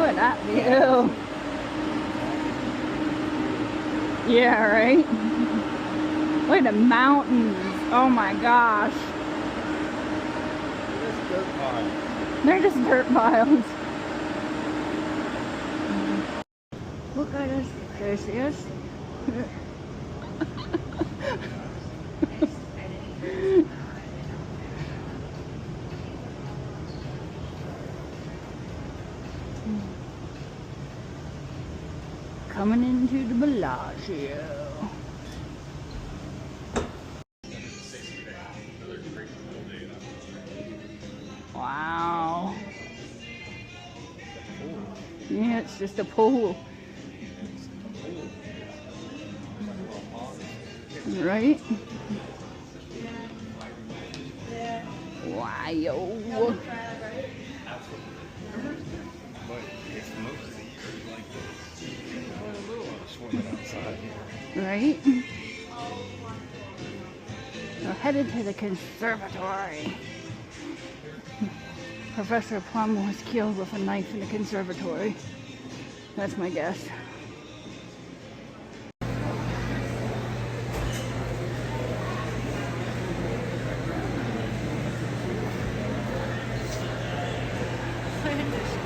at that view. Yeah, right? Look at the mountains. Oh my gosh. They're just dirt piles. Look at this. There she is. Coming into the Bellagio. Wow. Yeah, it's just a pool. Right? Wow. Right? We're headed to the conservatory. Professor Plum was killed with a knife in the conservatory. That's my guess. There's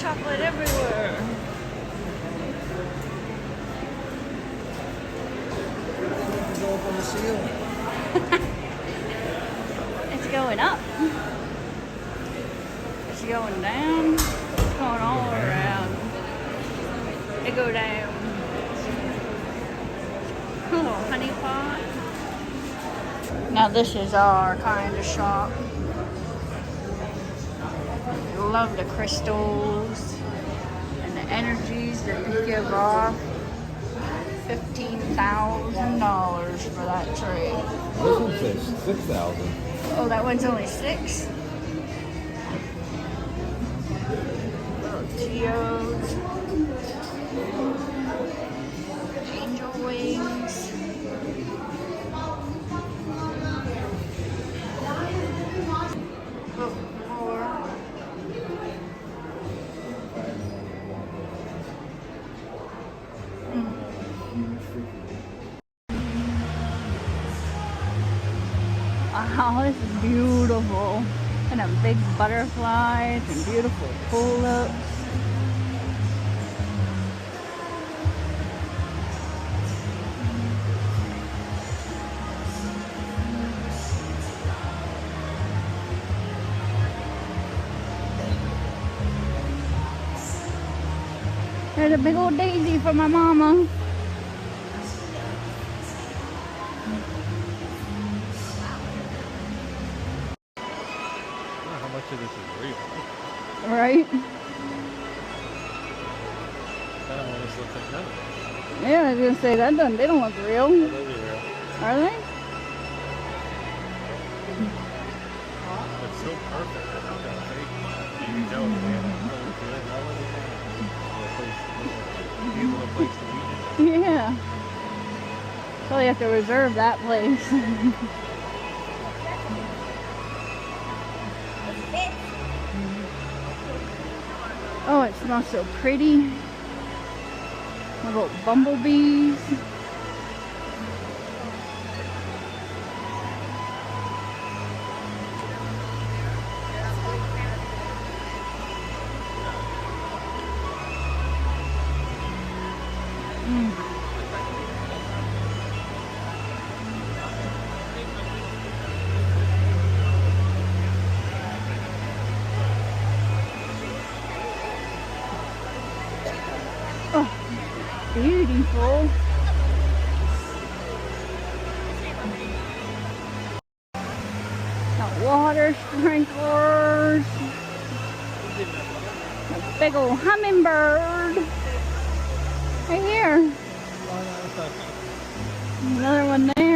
chocolate everywhere. Go up on the ceiling. It's going up. It's going down. It's going all around. It go down. A little honey pot. Now this is our kind of shop. Love the crystals and the energies that they give off. $15,000 for that tree. This one says 6,000. Oh, that one's only 6. Little geodes, angel wings. Little floor. Wow, this is beautiful. And a big butterflies and beautiful tulips. There's a big old daisy for my mama. This is real. Right? That almost looks like that. Yeah, I was gonna say that doesn't. They don't look real. Those are real. Are they? It's so perfect. It's not that fake. You can tell it's a place to be. Yeah. Probably have to reserve that place. Oh, it smells so pretty. Little bumblebees. Beautiful. Got water sprinklers. A big old hummingbird. Right here. Another one there.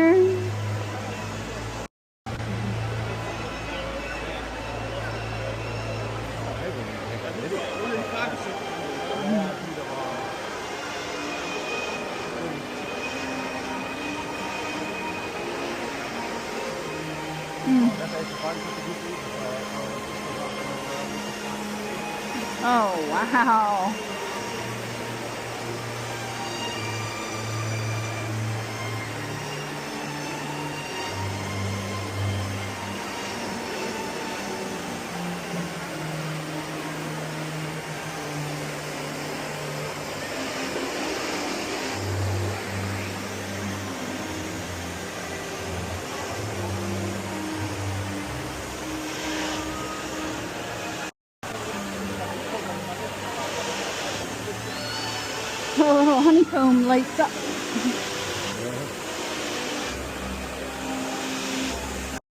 Oh, wow. A little honeycomb lights up.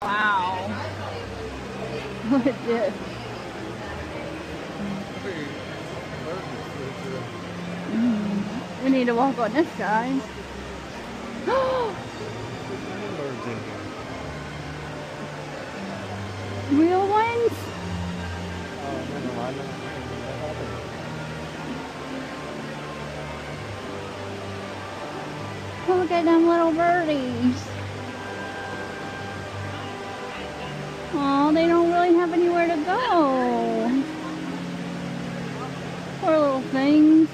Wow. Look at this. We need to walk on this side. Real ones? Look at them little birdies. Oh, they don't really have anywhere to go. Poor little things.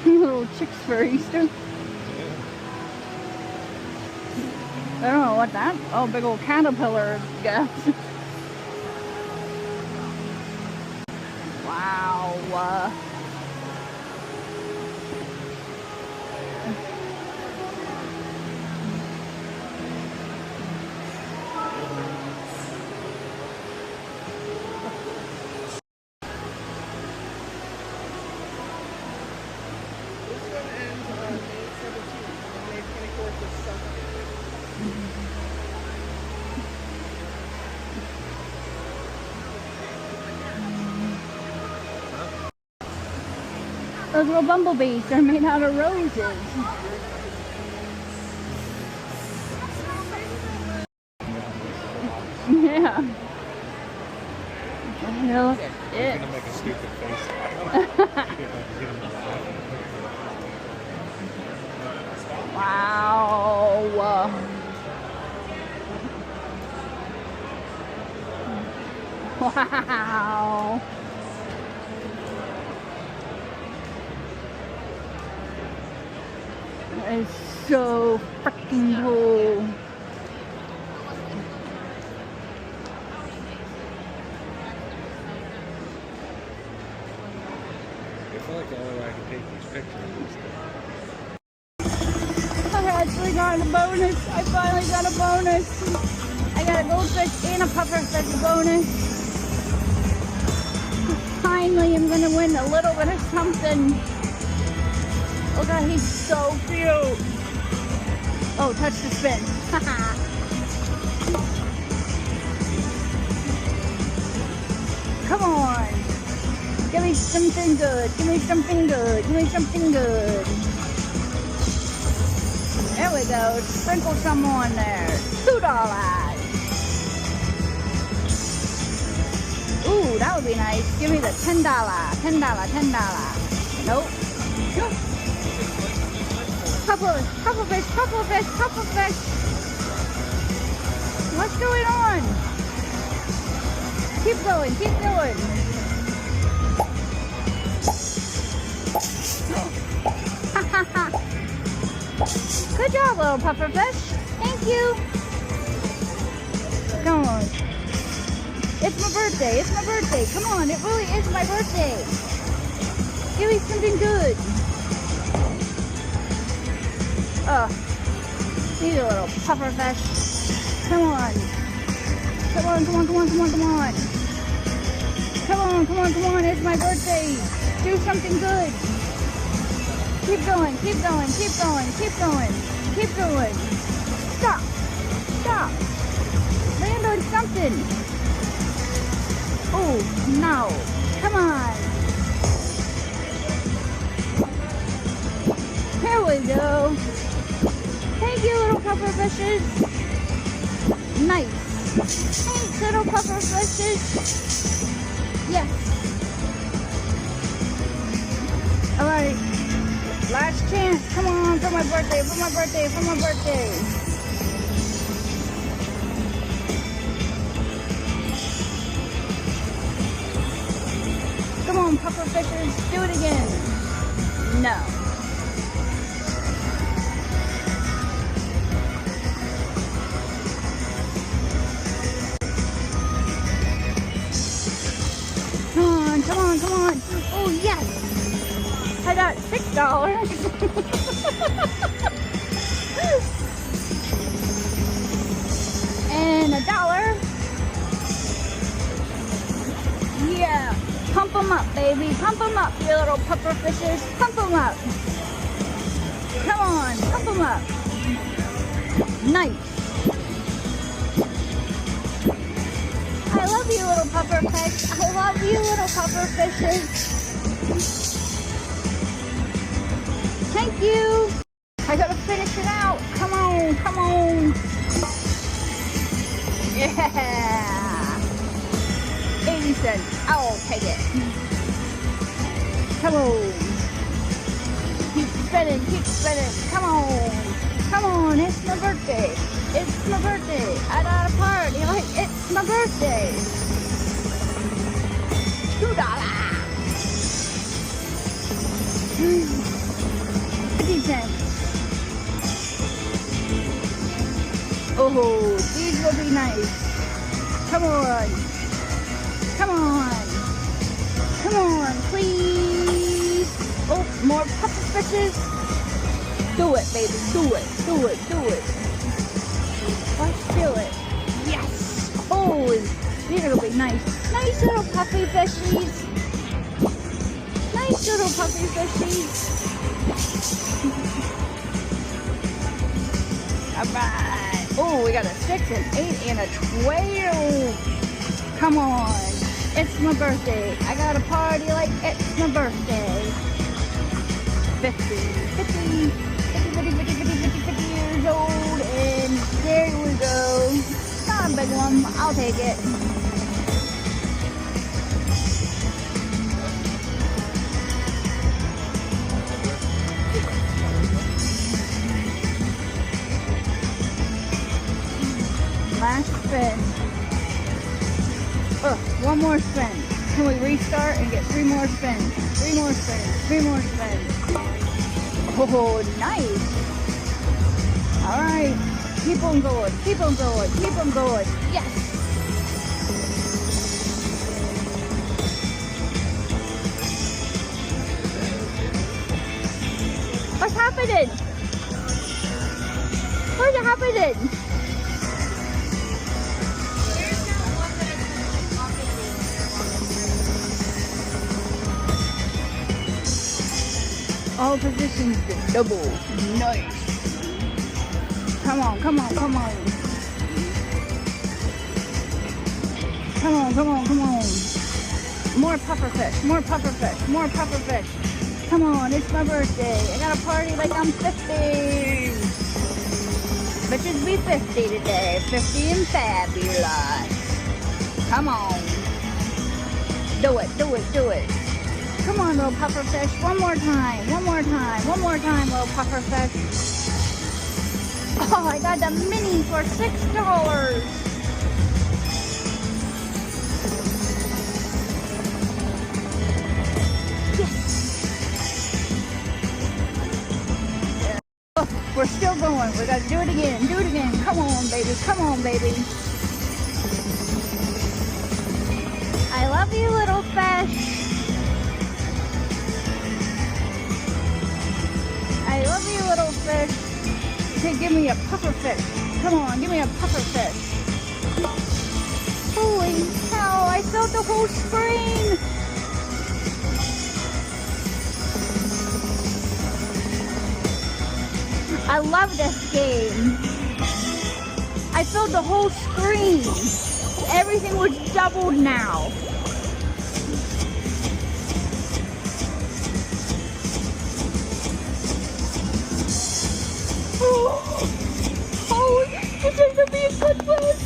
Little chicks for Easter. I don't know what that. Oh, big old caterpillar, I guess. Wow. Those little bumblebees are made out of roses. Yeah. Look at it. I'm gonna make a stupid face. Wow. Wow. That is so freaking cool. I feel like the only way I can take these pictures is I actually got a bonus. I finally got a bonus. I got a goldfish and a pufferfish bonus. Finally, I'm gonna win a little bit of something. Look at, he's so cute. Oh, touch the spin. Come on. Give me something good. Give me something good. Give me something good. There we go. Sprinkle some on there. $2. Ooh, that would be nice. Give me the $10. $10. Nope. Pufferfish. What's going on? Keep going. Good job, little pufferfish. Thank you. Come on. It's my birthday. Come on, it really is my birthday. Give me something good. Oh, need a little pufferfish. Come on. It's my birthday. Do something good. Keep going. Stop. Land on something. Oh, no. Come on. There we go. Thank you, little pufferfishes. Nice. Thanks, little pufferfishes. Yes. Alright. Last chance. Come on, for my birthday, for my birthday, for my birthday. Come on, puffer fishes, do it again. No. Come on, come on, come on. Oh, yes. I got $6. And $1. Yeah. Pump them up, baby. Pump them up, you little puffer fishes. Pump them up. Come on, pump them up. Nice. I love you, little puffer fish. I love you, little puffer fishes. Thank you. I gotta finish it out. Come on, come on. Yeah. 80 cents. I'll take it. Come on. Keep spinning, keep spinning. Come on. Come on, it's my birthday. It's my birthday. I got a party like it's my birthday. $2. 50 cents. Oh, these will be nice. Come on. Come on. Come on, please. Oh, more puffer fishes. Do it, baby. Do it. Do it. Do it. Let's do it. Yes. Oh, these will be nice. Nice little puffy fishies. Nice little puffy fishies. Alright. Oh, we got a 6, an 8, and a 12. Come on. It's my birthday. I got a party like it's my birthday. 50 years old. And there we go. Not a big one. I'll take it. Last spin. Oh, one more spin. Can we restart and get 3 more spins? 3 more spins. 3 more spins. Oh, nice. All right. Keep on going. Keep on going. Keep on going. Yes. What's happening? What's happening? All positions double. Nice. Come on, come on, come on. Come on, come on, come on. More pufferfish, more pufferfish, more pufferfish. Come on, it's my birthday. I got a party like I'm 50. Bitches be 50 today. 50 and fabulous. Come on. Do it, do it, do it. Come on, little pufferfish. One more time. One more time. One more time, little pufferfish. Oh, I got the mini for $6. Yes. Oh, we're still going. We gotta do it again. Do it again. Come on, baby. Come on, baby. I love you, little fish. I love you, little fish. Okay, give me a puffer fish. Come on, give me a puffer fish. Holy cow, I filled the whole screen. I love this game. I filled the whole screen. Everything was doubled now. Oh, this is gonna be a good one.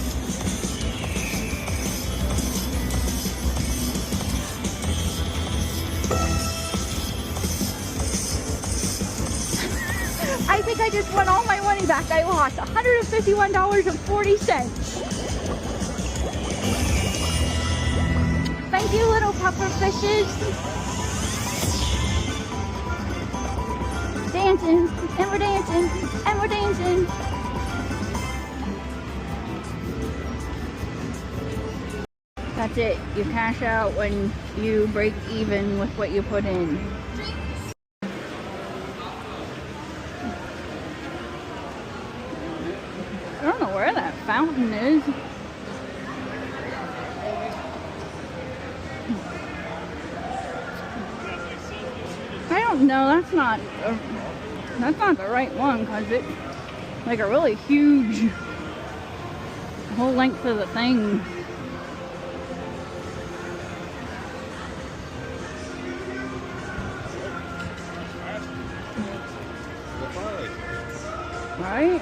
want all my money back. I lost $151.40. Thank you, little puffer fishes. Dancing, and we're dancing, and we're dancing. That's it. You cash out when you break even with what you put in. I don't know where that fountain is. I don't know. That's not the right one because it's like a really huge whole length of the thing. Right?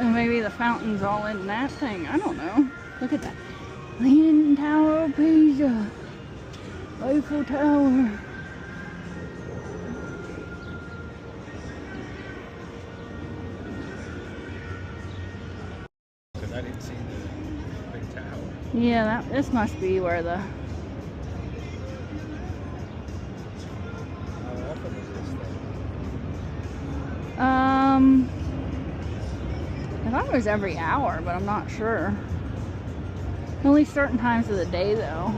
Maybe the fountain's all in that thing. I don't know. Look at that. Leaning Tower of Pisa. Eiffel Tower. Because I didn't see the big tower. Yeah, this must be where the... How often is this thing? I thought it was every hour, but I'm not sure. Only certain times of the day, though.